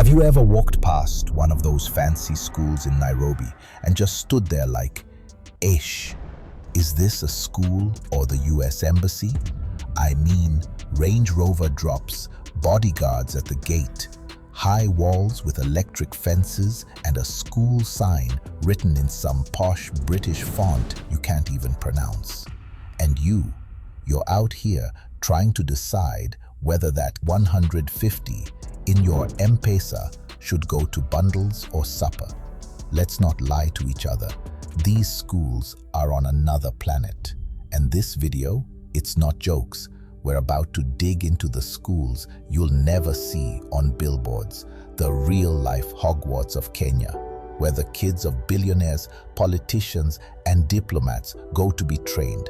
Have you ever walked past one of those fancy schools in Nairobi and just stood there like, Ish, is this a school or the US Embassy? I mean, Range Rover drops, bodyguards at the gate, high walls with electric fences, and a school sign written in some posh British font you can't even pronounce. And you're out here trying to decide whether that 150 in your M-Pesa should go to bundles or supper. Let's not lie to each other. These schools are on another planet. And this video, it's not jokes. We're about to dig into the schools you'll never see on billboards, the real-life Hogwarts of Kenya, where the kids of billionaires, politicians, and diplomats go to be trained,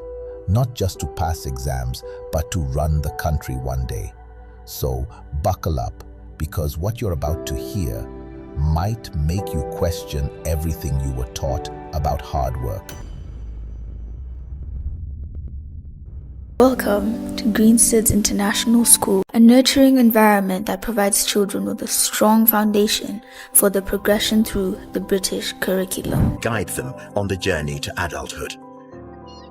not just to pass exams, but to run the country one day. So buckle up, because what you're about to hear might make you question everything you were taught about hard work. Welcome to Greenstead's International School, a nurturing environment that provides children with a strong foundation for the progression through the British curriculum. Guide them on the journey to adulthood,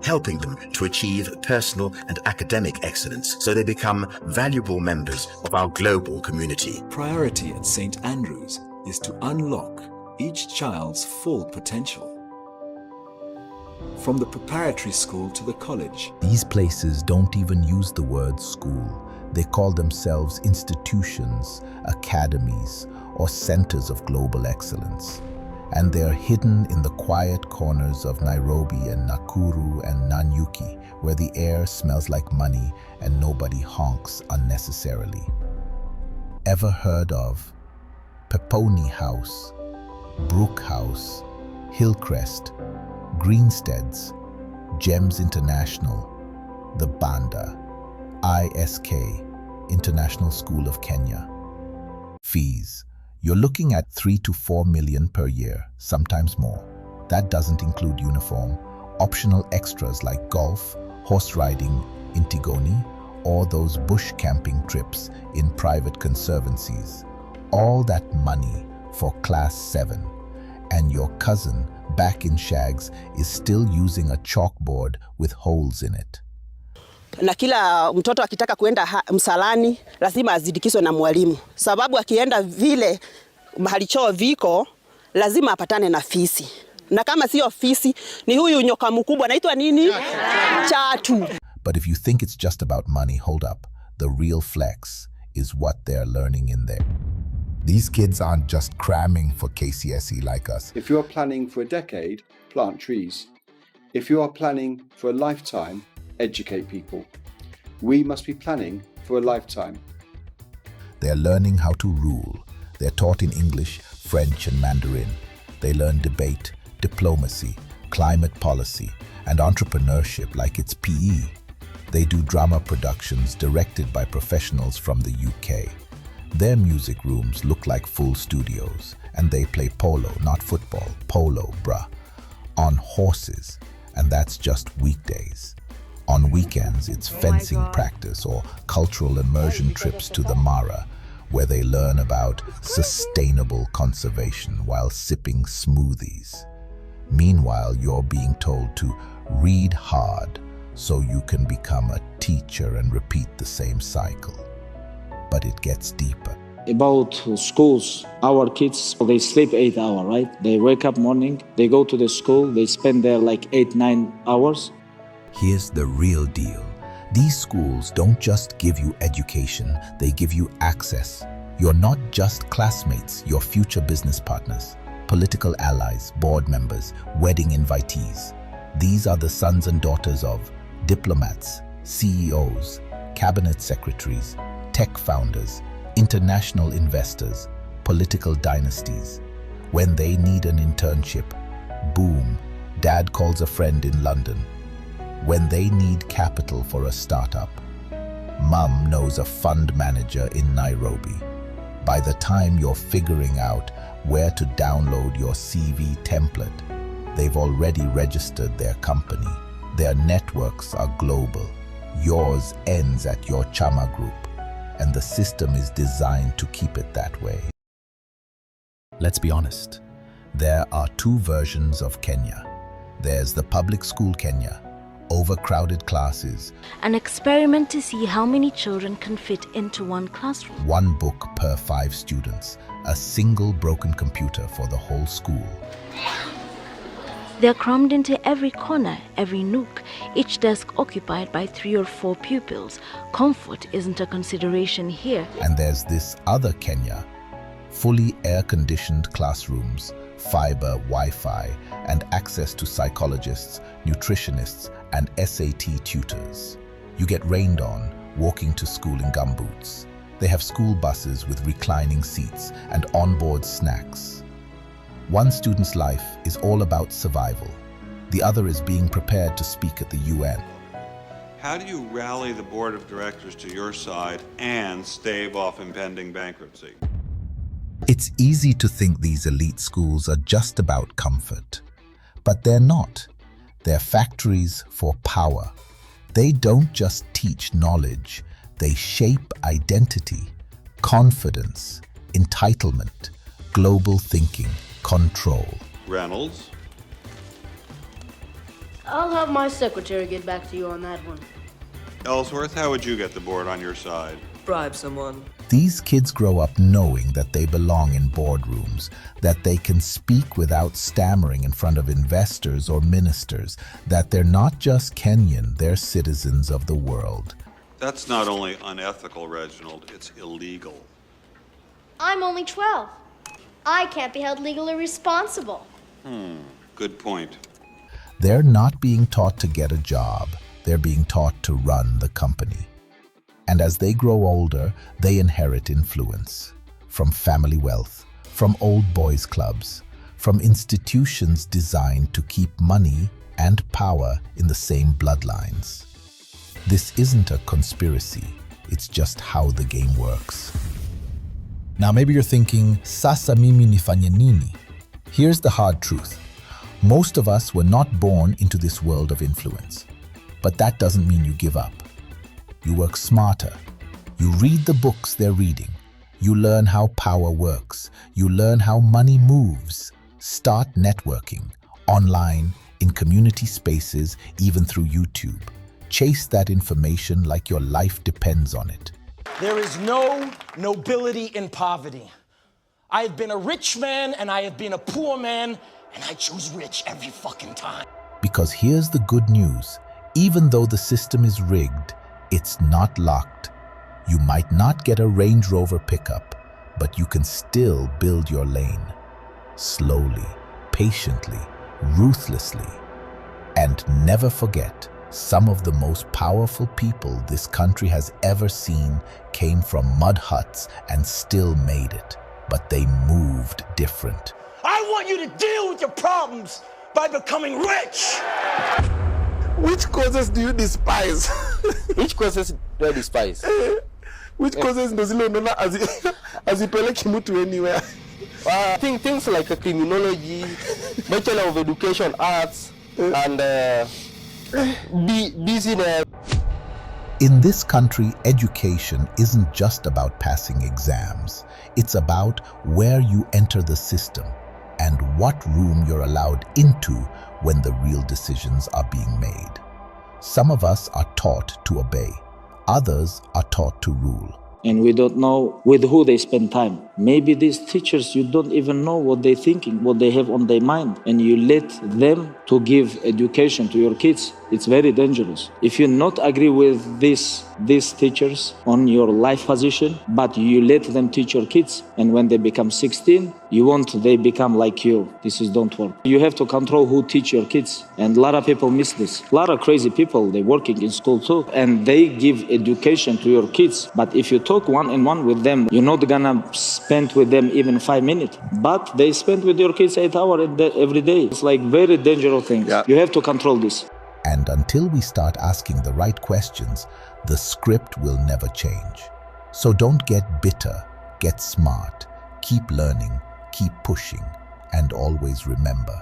helping them to achieve personal and academic excellence so they become valuable members of our global community. Priority at St. Andrews is to unlock each child's full potential. From the preparatory school to the college. These places don't even use the word school. They call themselves institutions, academies, or centers of global excellence. And they're hidden in the quiet corners of Nairobi and Nakuru and Nanyuki, where the air smells like money and nobody honks unnecessarily. Ever heard of Peponi House, Brook House, Hillcrest, Greensteads, Gems International, the Banda, ISK, International School of Kenya? Fees. You're looking at 3 to 4 million per year, sometimes more. That doesn't include uniform, optional extras like golf, horse riding in Tigoni, or those bush camping trips in private conservancies. All that money for Class 7. And your cousin back in Shags is still using a chalkboard with holes in it. Na kila mtoto akitaka kuenda msalani lazima azidikizwe na mwalimu, sababu akienda vile mahali choo viko lazima apatane na fisi, na kama sio fisi ni huyu nyoka mkubwa anaitwa nini? Chatu. But if you think it's just about money, hold up. The real flex is what they're learning in there. These kids aren't just cramming for KCSE like us. If you're planning for a decade, plant trees. If you are planning for a lifetime, educate people. We must be planning for a lifetime. They're learning how to rule. They're taught in English, French, and Mandarin. They learn debate, diplomacy, climate policy, and entrepreneurship like it's PE. They do drama productions directed by professionals from the UK. Their music rooms look like full studios, and they play polo, not football, polo, bruh, on horses, and that's just weekdays. On weekends, it's fencing practice or cultural immersion trips to the Mara, where they learn about sustainable conservation while sipping smoothies. Meanwhile, you're being told to read hard so you can become a teacher and repeat the same cycle. But it gets deeper. About schools, our kids, they sleep 8 hours, right? They wake up morning, they go to the school, they spend there like 8-9 hours. Here's the real deal. These schools don't just give you education, they give you access. You're not just classmates, you're future business partners, political allies, board members, wedding invitees. These are the sons and daughters of diplomats, CEOs, cabinet secretaries, tech founders, international investors, political dynasties. When they need an internship, boom, dad calls a friend in London. When they need capital for a startup, mum knows a fund manager in Nairobi. By the time you're figuring out where to download your CV template, they've already registered their company. Their networks are global. Yours ends at your Chama group, and the system is designed to keep it that way. let's be honest. There are two versions of Kenya. There's the public school Kenya, overcrowded classes, An experiment to see how many children can fit into one classroom. one book per 5 students, a single broken computer for the whole school. They're crammed into every corner, every nook, each desk occupied by 3 or 4 pupils. Comfort isn't a consideration here. And there's this other Kenya, fully air-conditioned classrooms, fiber, Wi-Fi, and access to psychologists, nutritionists, and SAT tutors. You get rained on walking to school in gumboots. They have school buses with reclining seats and onboard snacks. One student's life is all about survival. The other is being prepared to speak at the UN. How do you rally the board of directors to your side and stave off impending bankruptcy? It's easy to think these elite schools are just about comfort, but they're not. They're factories for power. They don't just teach knowledge, they shape identity, confidence, entitlement, global thinking, control. Reynolds? I'll have my secretary get back to you on that one. Ellsworth, how would you get the board on your side? Bribe someone. These kids grow up knowing that they belong in boardrooms, that they can speak without stammering in front of investors or ministers, that they're not just Kenyan, they're citizens of the world. That's not only unethical, Reginald, it's illegal. I'm only 12. I can't be held legally responsible. Good point. They're not being taught to get a job, they're being taught to run the company. And as they grow older, they inherit influence from family wealth, from old boys clubs, from institutions designed to keep money and power in the same bloodlines. This isn't a conspiracy, it's just how the game works. Now maybe you're thinking, sasa mimi nifanye nini? Here's the hard truth. Most of us were not born into this world of influence. But that doesn't mean you give up. You work smarter. You read the books they're reading. You learn how power works. You learn how money moves. Start networking, online, in community spaces, even through YouTube. Chase that information like your life depends on it. There is no nobility in poverty. I have been a rich man and I have been a poor man, and I choose rich every fucking time. Because here's the good news. Even though the system is rigged, it's not locked. You might not get a Range Rover pickup, but you can still build your lane. Slowly, patiently, ruthlessly. And never forget, some of the most powerful people this country has ever seen came from mud huts and still made it. But they moved different. I want you to deal with your problems by becoming rich! Which causes do you despise? Which causes do I despise? Which causes ndo zile unaona azipeleki mtu anywhere? Things like criminology, Bachelor of Education, Arts, and business. In this country, education isn't just about passing exams. It's about where you enter the system and what room you're allowed into when the real decisions are being made. Some of us are taught to obey. Others are taught to rule. And we don't know with who they spend time. Maybe these teachers, you don't even know what they're thinking, what they have on their mind, and you let them to give education to your kids. It's very dangerous. If you not agree with these teachers on your life position, but you let them teach your kids, and when they become 16, you want they become like you. This don't work. You have to control who teach your kids, and a lot of people miss this. A lot of crazy people, they're working in school too, and they give education to your kids. But if you talk one-on-one with them, you're not gonna spend with them even 5 minutes. But they spend with your kids 8 hours every day. It's like very dangerous thing. Yeah. You have to control this. And until we start asking the right questions, the script will never change. So don't get bitter, get smart, keep learning, keep pushing, and always remember,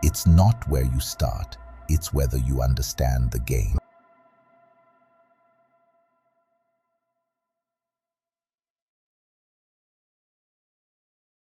it's not where you start, it's whether you understand the game.